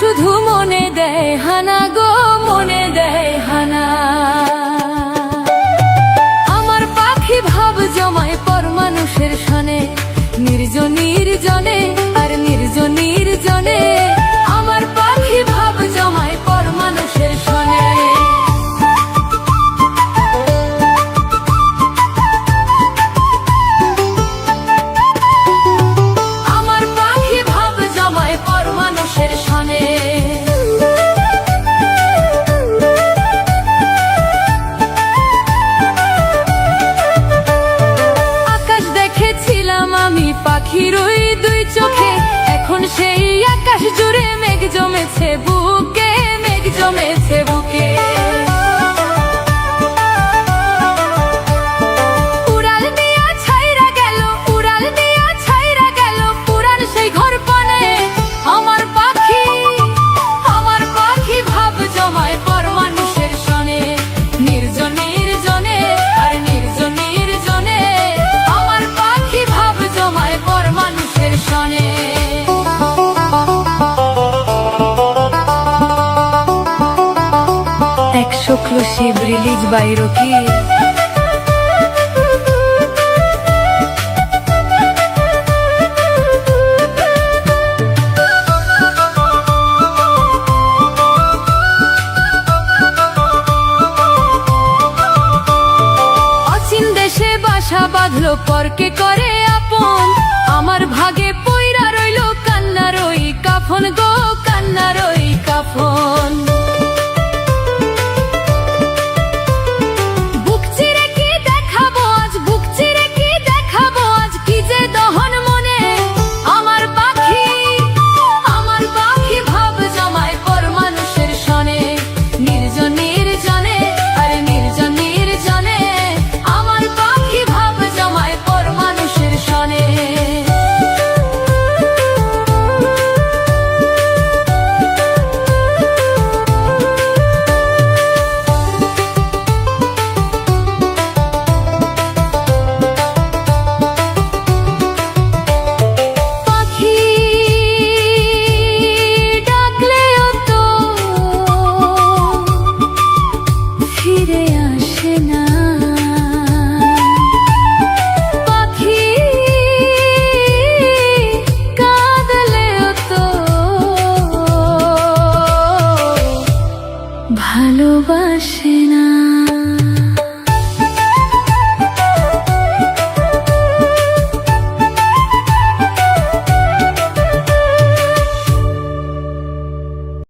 শুধু মনে দেয় হানা গো, মনে দেয় হানা। আমার পাখি ভাব জমায় পর মানুষের সনে, নির্জন নির্জনে আর নির্জন নির্জনে। আমার পাখি ভাব জমায় পর মানুষের সনে। আমার পাখি ভাব জমায় পর মানুষের সনে। আকাশ দেখেছিলাম আমি পাখির ওই দুই চোখে, এখন সেই আকাশ জুড়ে মেঘ জমেছে বুকে, মেঘ জমেছে বুকে। উড়াল দিয়া ছাইরা গেল, উড়াল দিয়া ছাইরা গেল পুরান সেই ঘর পানে। আমার পাখি ভাব জমায় পর মানুষের সনে, নির্জন নির্জনে আর নির্জন নির্জনে। আমার পাখি ভাব জমায় পর মানুষের সনে। Exclusive release by Rocky. অচিন দেশে বাসা বাঁধলো পরকে করে আপন, আমার ভাগে